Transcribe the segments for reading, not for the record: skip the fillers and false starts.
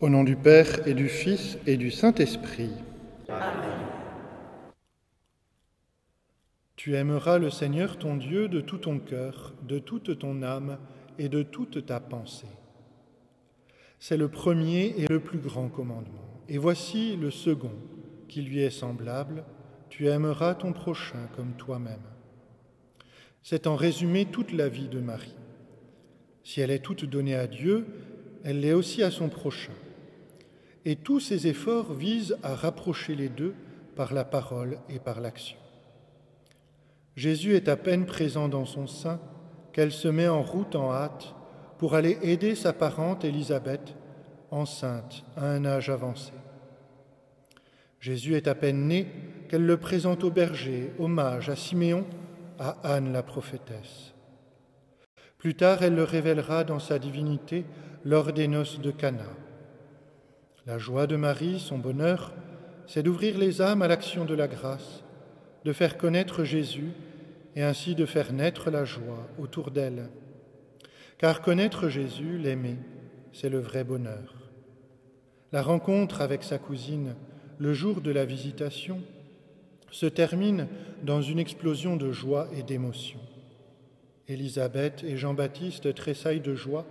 Au nom du Père et du Fils et du Saint-Esprit. Amen. Tu aimeras le Seigneur ton Dieu de tout ton cœur, de toute ton âme et de toute ta pensée. C'est le premier et le plus grand commandement. Et voici le second, qui lui est semblable, tu aimeras ton prochain comme toi-même. C'est en résumé toute la vie de Marie. Si elle est toute donnée à Dieu, elle l'est aussi à son prochain. Et tous ses efforts visent à rapprocher les deux par la parole et par l'action. Jésus est à peine présent dans son sein qu'elle se met en route en hâte pour aller aider sa parente Élisabeth, enceinte à un âge avancé. Jésus est à peine né qu'elle le présente aux bergers, aux mages, à Siméon, à Anne la prophétesse. Plus tard, elle le révélera dans sa divinité lors des noces de Cana. La joie de Marie, son bonheur, c'est d'ouvrir les âmes à l'action de la grâce, de faire connaître Jésus et ainsi de faire naître la joie autour d'elle. Car connaître Jésus, l'aimer, c'est le vrai bonheur. La rencontre avec sa cousine, le jour de la visitation, se termine dans une explosion de joie et d'émotion. Élisabeth et Jean-Baptiste tressaillent de joie.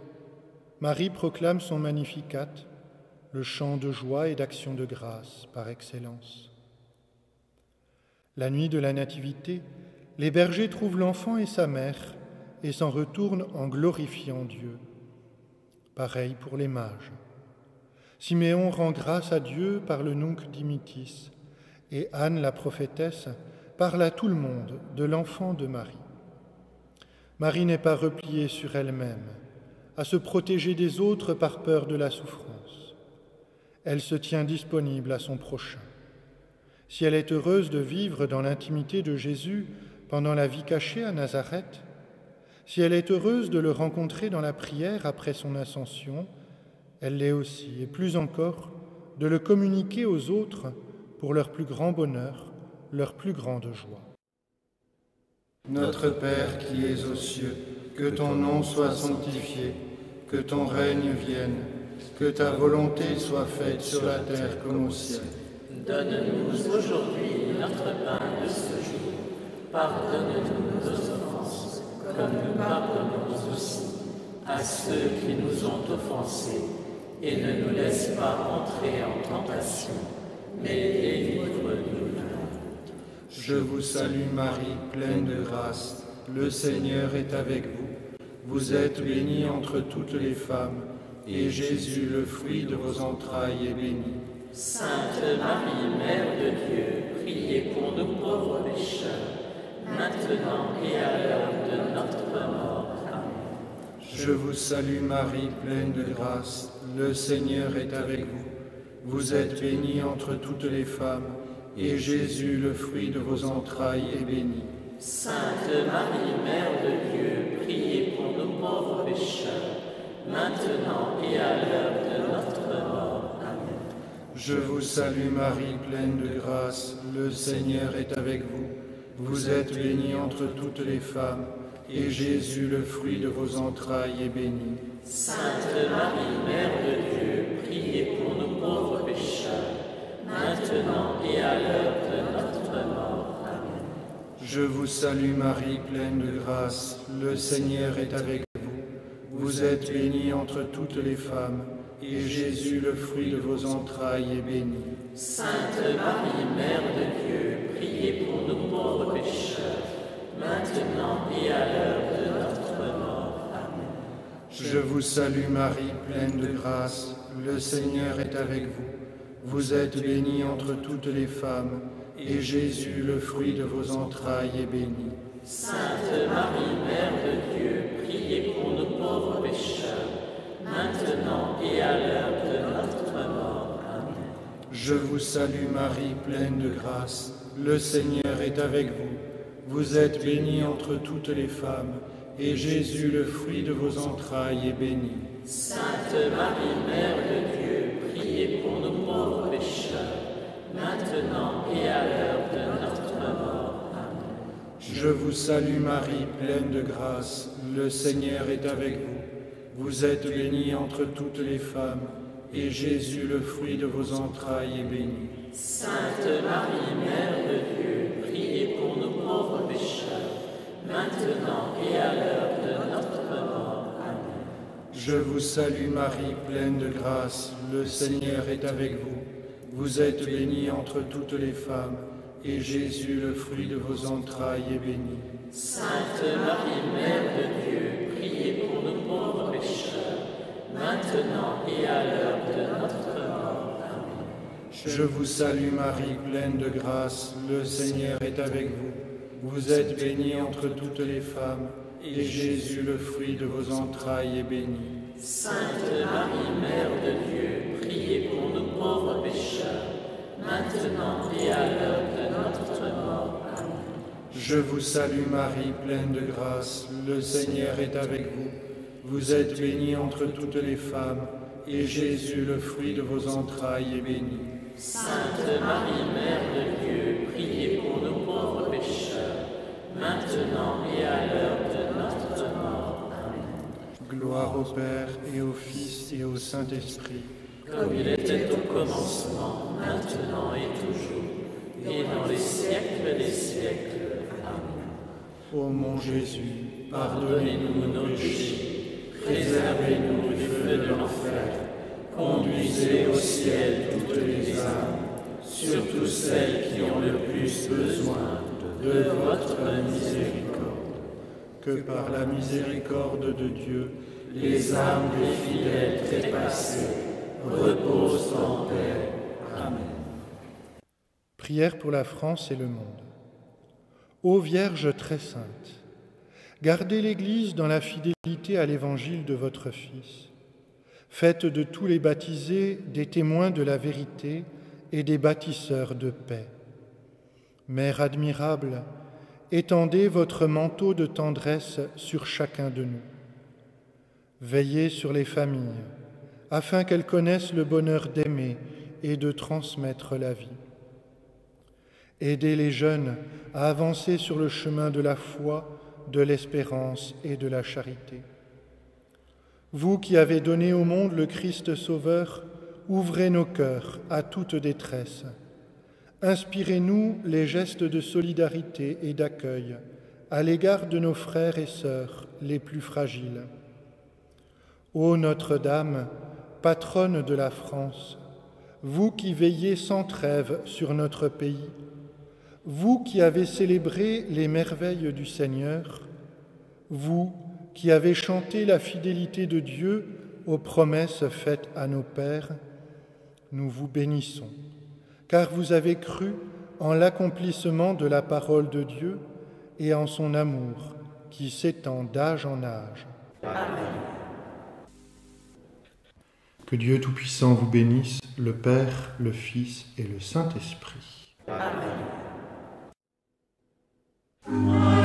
Marie proclame son Magnificat, le chant de joie et d'action de grâce par excellence. La nuit de la Nativité, les bergers trouvent l'enfant et sa mère et s'en retournent en glorifiant Dieu. Pareil pour les mages. Siméon rend grâce à Dieu par le Nunc Dimittis et Anne la prophétesse parle à tout le monde de l'enfant de Marie. Marie n'est pas repliée sur elle-même, à se protéger des autres par peur de la souffrance. Elle se tient disponible à son prochain. Si elle est heureuse de vivre dans l'intimité de Jésus pendant la vie cachée à Nazareth, si elle est heureuse de le rencontrer dans la prière après son ascension, elle l'est aussi, et plus encore, de le communiquer aux autres pour leur plus grand bonheur, leur plus grande joie. Notre Père qui es aux cieux, que ton nom soit sanctifié, que ton règne vienne, que ta volonté soit faite sur la terre comme au ciel. Donne-nous aujourd'hui notre pain de ce jour. Pardonne-nous nos offenses, comme nous pardonnons aussi à ceux qui nous ont offensés. Et ne nous laisse pas entrer en tentation, mais délivre-nous du mal. Je vous salue Marie, pleine de grâce. Le Seigneur est avec vous. Vous êtes bénie entre toutes les femmes, et Jésus, le fruit de vos entrailles, est béni. Sainte Marie, Mère de Dieu, priez pour nous pauvres pécheurs, maintenant et à l'heure de notre mort. Amen. Je vous salue Marie, pleine de grâce. Le Seigneur est avec vous. Vous êtes bénie entre toutes les femmes, et Jésus, le fruit de vos entrailles, est béni. Sainte Marie, Mère de Dieu, priez pour nous pauvres pécheurs, maintenant et à l'heure de notre mort. Amen. Je vous salue Marie, pleine de grâce. Le Seigneur est avec vous. Vous êtes bénie entre toutes les femmes, et Jésus, le fruit de vos entrailles, est béni. Sainte Marie, Mère de Dieu, priez pour nous pauvres pécheurs, maintenant et à l'heure de notre mort. Amen. Je vous salue Marie, pleine de grâce. Le Seigneur est avec vous. Vous êtes bénie entre toutes les femmes, et Jésus, le fruit de vos entrailles, est béni. Sainte Marie, Mère de Dieu, priez pour nous pauvres pécheurs, maintenant et à l'heure de notre mort. Amen. Je vous salue Marie, pleine de grâce. Le Seigneur est avec vous. Vous êtes bénie entre toutes les femmes, et Jésus, le fruit de vos entrailles, est béni. Sainte Marie, Mère de Dieu, priez pour nous pauvres pécheurs, maintenant et à l'heure de notre mort. Amen. Je vous salue Marie, pleine de grâce. Le Seigneur est avec vous. Vous êtes bénie entre toutes les femmes, et Jésus, le fruit de vos entrailles, est béni. Sainte Marie, Mère de Dieu, priez pour nous pauvres pécheurs, maintenant et à l'heure de notre mort. Amen. Je vous salue Marie, pleine de grâce. Le Seigneur est avec vous. Vous êtes bénie entre toutes les femmes, et Jésus, le fruit de vos entrailles, est béni. Sainte Marie, Mère de Dieu, priez pour nous pauvres pécheurs, maintenant et à l'heure de notre mort. Amen. Je vous salue Marie, pleine de grâce, le Seigneur est avec vous. Vous êtes bénie entre toutes les femmes, et Jésus, le fruit de vos entrailles, est béni. Sainte Marie, Mère de Dieu, priez pour nous pauvres pécheurs, maintenant et à l'heure de notre mort. Amen. Je vous salue Marie, pleine de grâce, le Seigneur est avec vous. Vous êtes bénie entre toutes les femmes, et Jésus, le fruit de vos entrailles, est béni. Sainte Marie, Mère de Dieu, priez pour nous pauvres pécheurs, maintenant et à l'heure de notre mort. Amen. Je vous salue Marie, pleine de grâce, le Seigneur est avec vous. Vous êtes bénie entre toutes les femmes, et Jésus, le fruit de vos entrailles, est béni. Sainte Marie, Mère de Dieu, priez pour nous pauvres pécheurs, maintenant et à l'heure de notre mort. Amen. Gloire au Père, et au Fils, et au Saint-Esprit. Comme il était au commencement, maintenant et toujours, et dans les siècles des siècles. Amen. Ô mon Jésus, pardonnez-nous nos péchés, Préservez-nous du feu de l'enfer, conduisez au ciel toutes les âmes, surtout celles qui ont le plus besoin de votre miséricorde. que par la miséricorde de Dieu, Les âmes des fidèles trépassés reposent en paix. Amen. Prière pour la France et le monde. Ô Vierge très sainte, gardez l'Église dans la fidélité à l'évangile de votre Fils. Faites de tous les baptisés des témoins de la vérité et des bâtisseurs de paix. Mère admirable, étendez votre manteau de tendresse sur chacun de nous. Veillez sur les familles, afin qu'elles connaissent le bonheur d'aimer et de transmettre la vie. Aidez les jeunes à avancer sur le chemin de la foi, de l'espérance et de la charité. Vous qui avez donné au monde le Christ Sauveur, ouvrez nos cœurs à toute détresse. Inspirez-nous les gestes de solidarité et d'accueil à l'égard de nos frères et sœurs les plus fragiles. Ô Notre-Dame, patronne de la France, vous qui veillez sans trêve sur notre pays, vous qui avez célébré les merveilles du Seigneur, vous qui avez chanté la fidélité de Dieu aux promesses faites à nos pères, nous vous bénissons, car vous avez cru en l'accomplissement de la parole de Dieu et en son amour qui s'étend d'âge en âge. Amen. Que Dieu Tout-Puissant vous bénisse, le Père, le Fils et le Saint-Esprit. Amen. Amen.